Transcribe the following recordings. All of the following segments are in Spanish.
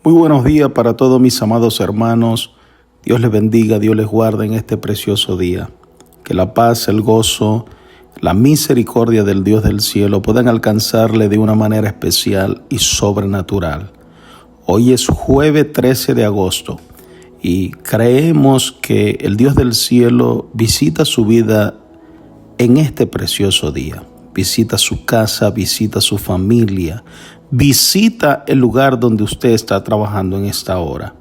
Muy buenos días para todos mis amados hermanos. Dios les bendiga, Dios les guarde en este precioso día. Que la paz, el gozo, la misericordia del Dios del cielo puedan alcanzarle de una manera especial y sobrenatural. Hoy es jueves 13 de agosto y creemos que el Dios del cielo visita su vida en este precioso día. Visita su casa, visita su familia, visita el lugar donde usted está trabajando en esta hora.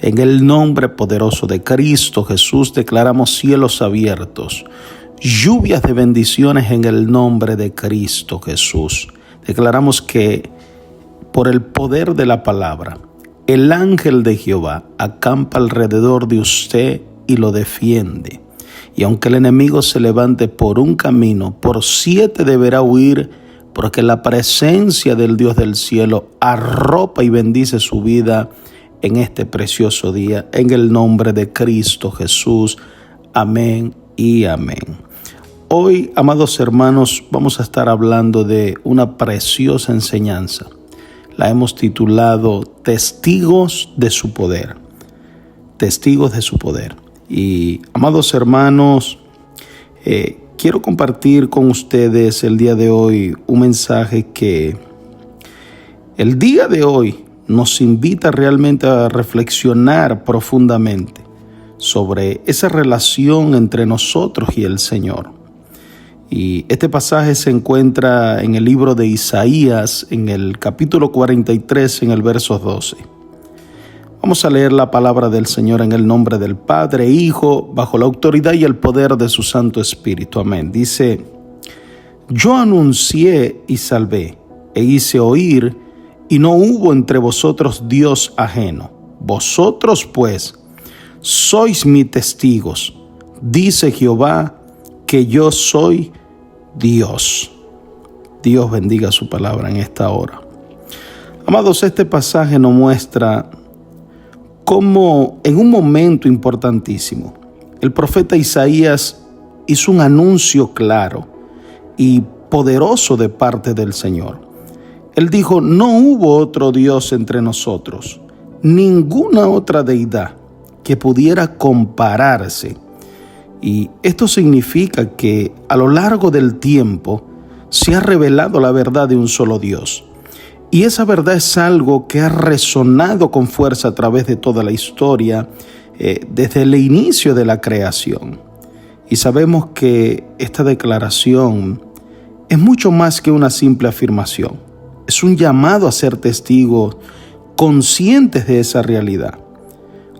En el nombre poderoso de Cristo Jesús declaramos cielos abiertos, lluvias de bendiciones en el nombre de Cristo Jesús. Declaramos que por el poder de la palabra, el ángel de Jehová acampa alrededor de usted y lo defiende. Y aunque el enemigo se levante por un camino, por 7 deberá huir, porque la presencia del Dios del cielo arropa y bendice su vida en este precioso día, en el nombre de Cristo Jesús. Amén y amén. Hoy, amados hermanos, vamos a estar hablando de una preciosa enseñanza. La hemos titulado Testigos de su poder. Testigos de su poder. Y, amados hermanos, quiero compartir con ustedes el día de hoy un mensaje que el día de hoy nos invita realmente a reflexionar profundamente sobre esa relación entre nosotros y el Señor. Y este pasaje se encuentra en el libro de Isaías, en el capítulo 43, en el verso 12. Vamos a leer la palabra del Señor en el nombre del Padre e Hijo, bajo la autoridad y el poder de su Santo Espíritu. Amén. Dice: Yo anuncié y salvé, e hice oír, y no hubo entre vosotros Dios ajeno. Vosotros, pues, sois mis testigos, dice Jehová, que yo soy Dios. Dios bendiga su palabra en esta hora. Amados, este pasaje nos muestra cómo en un momento importantísimo el profeta Isaías hizo un anuncio claro y poderoso de parte del Señor. Él dijo: no hubo otro Dios entre nosotros, ninguna otra deidad que pudiera compararse. Y esto significa que a lo largo del tiempo se ha revelado la verdad de un solo Dios. Y esa verdad es algo que ha resonado con fuerza a través de toda la historia, desde el inicio de la creación. Y sabemos que esta declaración es mucho más que una simple afirmación. Es un llamado a ser testigos conscientes de esa realidad.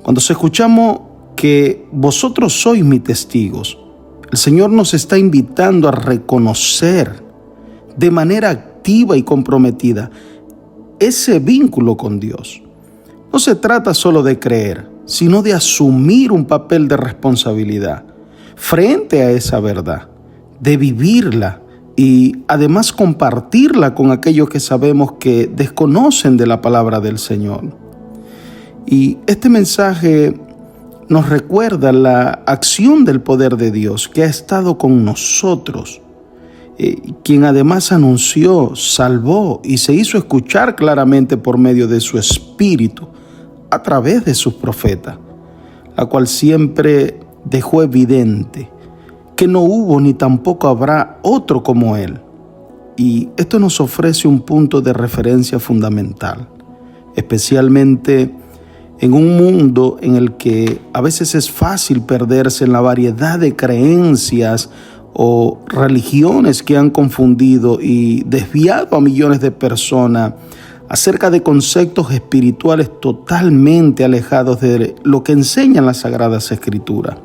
Cuando escuchamos que vosotros sois mis testigos, el Señor nos está invitando a reconocer de manera activa y comprometida ese vínculo con Dios. No se trata solo de creer, sino de asumir un papel de responsabilidad frente a esa verdad, de vivirla y además compartirla con aquellos que sabemos que desconocen de la palabra del Señor. Y este mensaje nos recuerda la acción del poder de Dios que ha estado con nosotros, quien además anunció, salvó y se hizo escuchar claramente por medio de su Espíritu a través de sus profetas, la cual siempre dejó evidente que no hubo ni tampoco habrá otro como Él. Y esto nos ofrece un punto de referencia fundamental, especialmente en un mundo en el que a veces es fácil perderse en la variedad de creencias o religiones que han confundido y desviado a millones de personas acerca de conceptos espirituales totalmente alejados de lo que enseñan las Sagradas Escrituras.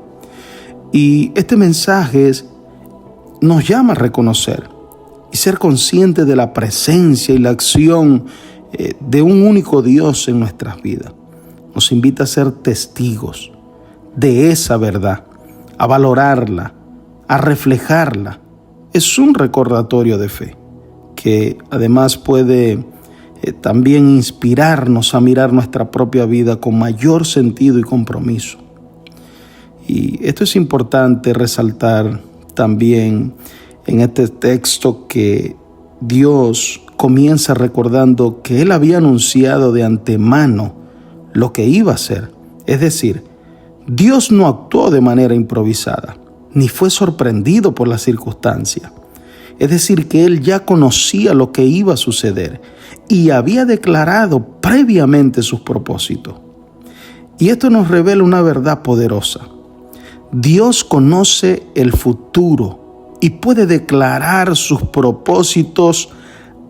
Y este mensaje nos llama a reconocer y ser conscientes de la presencia y la acción de un único Dios en nuestras vidas. Nos invita a ser testigos de esa verdad, a valorarla, a reflejarla. Es un recordatorio de fe que además puede también inspirarnos a mirar nuestra propia vida con mayor sentido y compromiso. Y esto es importante resaltar también en este texto, que Dios comienza recordando que Él había anunciado de antemano lo que iba a hacer. Es decir, Dios no actuó de manera improvisada, ni fue sorprendido por la circunstancia. Es decir, que Él ya conocía lo que iba a suceder y había declarado previamente sus propósitos. Y esto nos revela una verdad poderosa. Dios conoce el futuro y puede declarar sus propósitos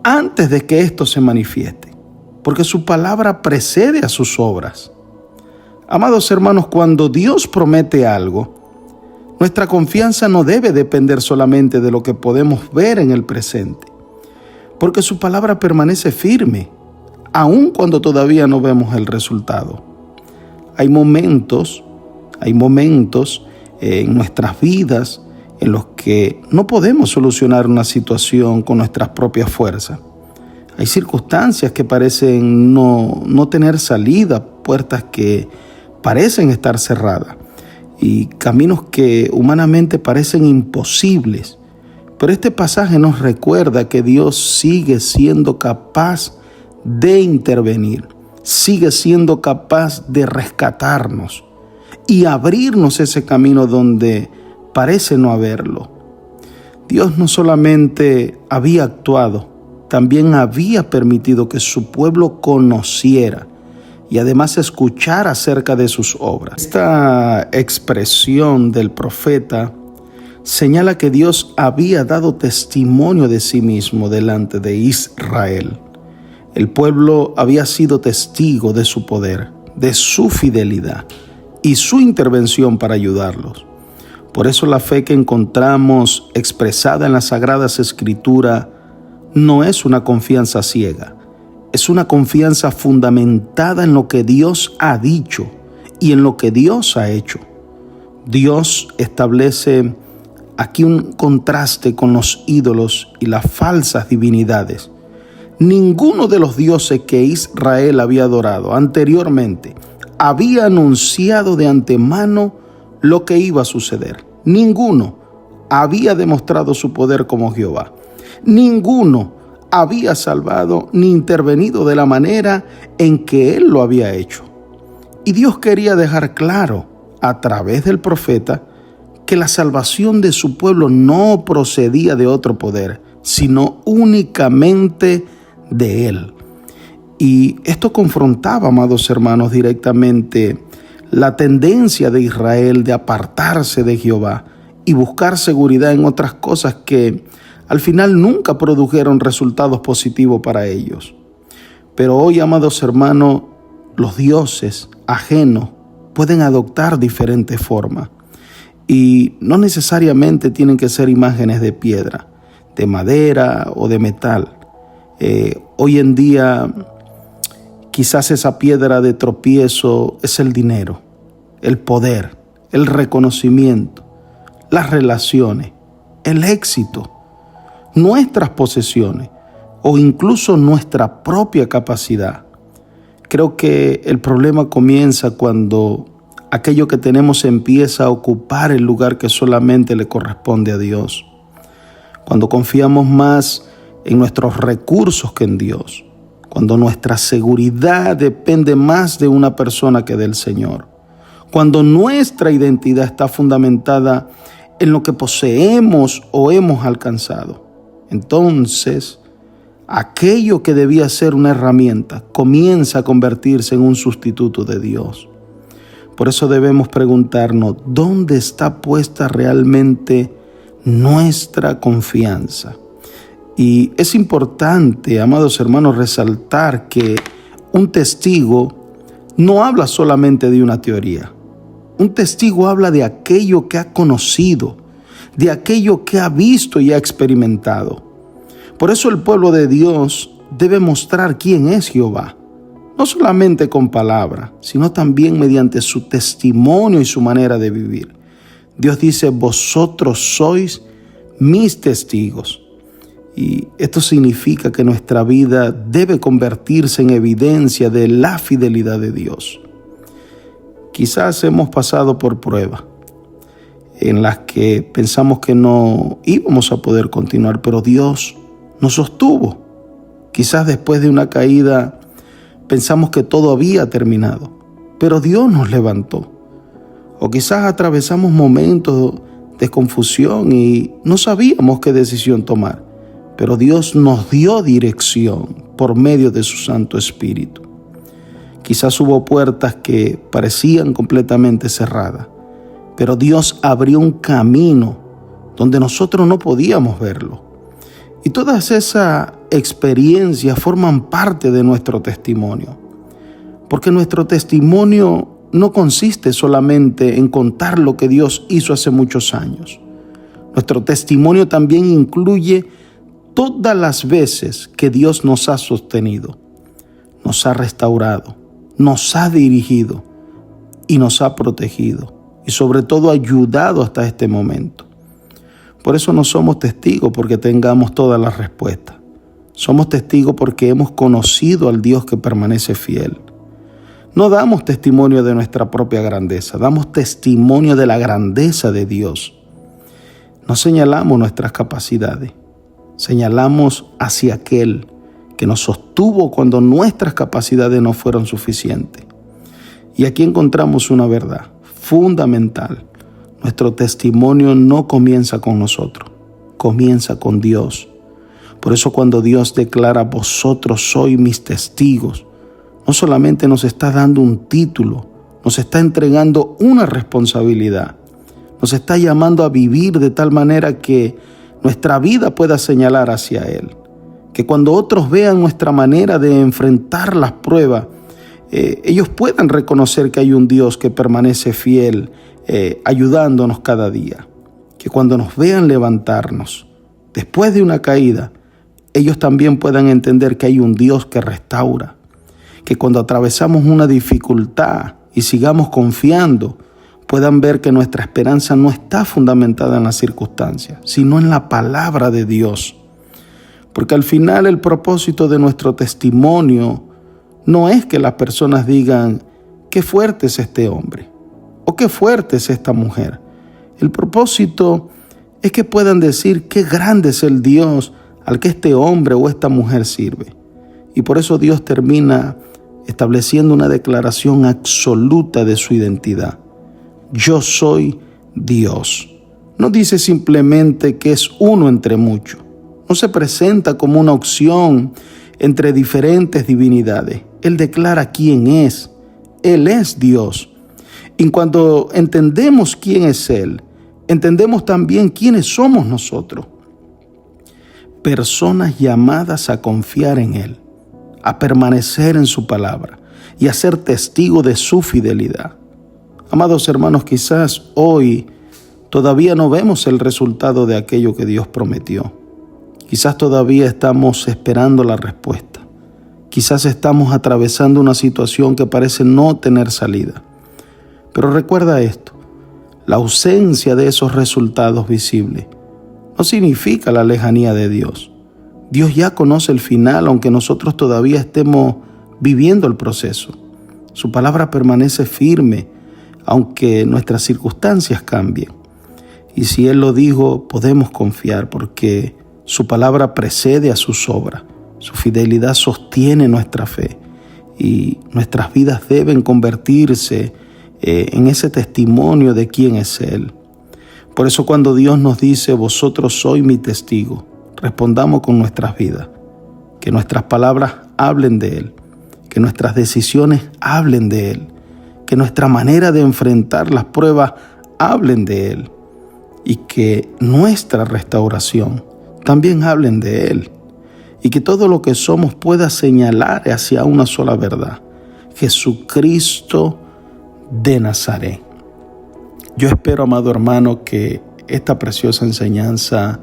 antes de que esto se manifieste, porque su palabra precede a sus obras. Amados hermanos, cuando Dios promete algo, nuestra confianza no debe depender solamente de lo que podemos ver en el presente, porque su palabra permanece firme, aun cuando todavía no vemos el resultado. Hay momentos en nuestras vidas en los que no podemos solucionar una situación con nuestras propias fuerzas. Hay circunstancias que parecen no tener salida, puertas que parecen estar cerradas y caminos que humanamente parecen imposibles. Pero este pasaje nos recuerda que Dios sigue siendo capaz de intervenir, sigue siendo capaz de rescatarnos y abrirnos ese camino donde parece no haberlo. Dios no solamente había actuado, también había permitido que su pueblo conociera y además escuchara acerca de sus obras. Esta expresión del profeta señala que Dios había dado testimonio de sí mismo delante de Israel. El pueblo había sido testigo de su poder, de su fidelidad y su intervención para ayudarlos. Por eso la fe que encontramos expresada en las Sagradas Escrituras no es una confianza ciega, es una confianza fundamentada en lo que Dios ha dicho y en lo que Dios ha hecho. Dios establece aquí un contraste con los ídolos y las falsas divinidades. Ninguno de los dioses que Israel había adorado anteriormente había anunciado de antemano lo que iba a suceder. Ninguno había demostrado su poder como Jehová. Ninguno había salvado ni intervenido de la manera en que Él lo había hecho. Y Dios quería dejar claro a través del profeta que la salvación de su pueblo no procedía de otro poder, sino únicamente de Él. Y esto confrontaba, amados hermanos, directamente la tendencia de Israel de apartarse de Jehová y buscar seguridad en otras cosas que al final nunca produjeron resultados positivos para ellos. Pero hoy, amados hermanos, los dioses ajenos pueden adoptar diferentes formas y no necesariamente tienen que ser imágenes de piedra, de madera o de metal. Hoy en día quizás esa piedra de tropiezo es el dinero, el poder, el reconocimiento, las relaciones, el éxito, nuestras posesiones o incluso nuestra propia capacidad. Creo que el problema comienza cuando aquello que tenemos empieza a ocupar el lugar que solamente le corresponde a Dios. Cuando confiamos más en nuestros recursos que en Dios. Cuando nuestra seguridad depende más de una persona que del Señor. Cuando nuestra identidad está fundamentada en lo que poseemos o hemos alcanzado. Entonces, aquello que debía ser una herramienta comienza a convertirse en un sustituto de Dios. Por eso debemos preguntarnos, ¿dónde está puesta realmente nuestra confianza? Y es importante, amados hermanos, resaltar que un testigo no habla solamente de una teoría. Un testigo habla de aquello que ha conocido, de aquello que ha visto y ha experimentado. Por eso el pueblo de Dios debe mostrar quién es Jehová, no solamente con palabras, sino también mediante su testimonio y su manera de vivir. Dios dice, vosotros sois mis testigos. Y esto significa que nuestra vida debe convertirse en evidencia de la fidelidad de Dios. Quizás hemos pasado por pruebas en las que pensamos que no íbamos a poder continuar, pero Dios nos sostuvo. Quizás después de una caída pensamos que todo había terminado, pero Dios nos levantó. O quizás atravesamos momentos de confusión y no sabíamos qué decisión tomar, pero Dios nos dio dirección por medio de su Santo Espíritu. Quizás hubo puertas que parecían completamente cerradas, pero Dios abrió un camino donde nosotros no podíamos verlo. Y todas esas experiencias forman parte de nuestro testimonio, porque nuestro testimonio no consiste solamente en contar lo que Dios hizo hace muchos años. Nuestro testimonio también incluye todas las veces que Dios nos ha sostenido, nos ha restaurado, nos ha dirigido y nos ha protegido y sobre todo ayudado hasta este momento. Por eso no somos testigos porque tengamos todas las respuestas. Somos testigos porque hemos conocido al Dios que permanece fiel. No damos testimonio de nuestra propia grandeza, damos testimonio de la grandeza de Dios. No señalamos nuestras capacidades, señalamos hacia aquel que nos sostuvo cuando nuestras capacidades no fueron suficientes. Y aquí encontramos una verdad fundamental. Nuestro testimonio no comienza con nosotros, comienza con Dios. Por eso cuando Dios declara, vosotros sois mis testigos, no solamente nos está dando un título, nos está entregando una responsabilidad, nos está llamando a vivir de tal manera que nuestra vida pueda señalar hacia Él. Que cuando otros vean nuestra manera de enfrentar las pruebas, ellos puedan reconocer que hay un Dios que permanece fiel, ayudándonos cada día. Que cuando nos vean levantarnos después de una caída, ellos también puedan entender que hay un Dios que restaura. Que cuando atravesamos una dificultad y sigamos confiando, puedan ver que nuestra esperanza no está fundamentada en las circunstancias, sino en la palabra de Dios. Porque al final el propósito de nuestro testimonio no es que las personas digan, qué fuerte es este hombre o qué fuerte es esta mujer. El propósito es que puedan decir qué grande es el Dios al que este hombre o esta mujer sirve. Y por eso Dios termina estableciendo una declaración absoluta de su identidad. Yo soy Dios. No dice simplemente que es uno entre muchos. No se presenta como una opción entre diferentes divinidades. Él declara quién es. Él es Dios. Y cuando entendemos quién es Él, entendemos también quiénes somos nosotros. Personas llamadas a confiar en Él, a permanecer en su palabra y a ser testigos de su fidelidad. Amados hermanos, quizás hoy todavía no vemos el resultado de aquello que Dios prometió. Quizás todavía estamos esperando la respuesta. Quizás estamos atravesando una situación que parece no tener salida. Pero recuerda esto, la ausencia de esos resultados visibles no significa la lejanía de Dios. Dios ya conoce el final, aunque nosotros todavía estemos viviendo el proceso. Su palabra permanece firme, aunque nuestras circunstancias cambien. Y si Él lo dijo, podemos confiar porque su palabra precede a sus obras. Su fidelidad sostiene nuestra fe y nuestras vidas deben convertirse en ese testimonio de quién es Él. Por eso cuando Dios nos dice, vosotros sois mi testigo, respondamos con nuestras vidas. Que nuestras palabras hablen de Él, que nuestras decisiones hablen de Él, que nuestra manera de enfrentar las pruebas hablen de Él y que nuestra restauración también hablen de Él y que todo lo que somos pueda señalar hacia una sola verdad, Jesucristo de Nazaret. Yo espero, amado hermano, que esta preciosa enseñanza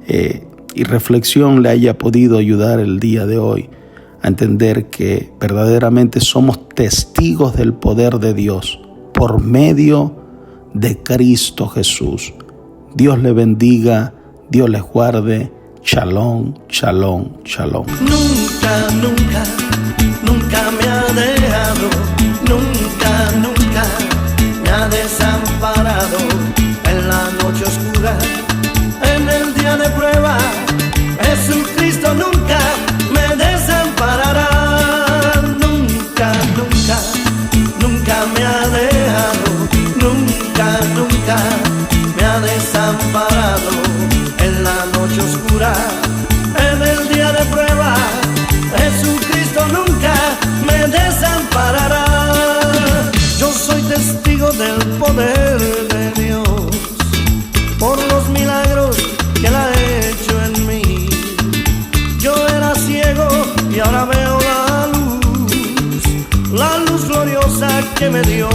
y reflexión le haya podido ayudar el día de hoy a entender que verdaderamente somos testigos del poder de Dios por medio de Cristo Jesús. Dios le bendiga, Dios les guarde. Shalom, shalom, shalom. Nunca, nunca, nunca me ha dejado, nunca, nunca me ha desamparado. En la noche oscura, en el día de prueba, Jesucristo nunca me desamparará. Nunca. que me dio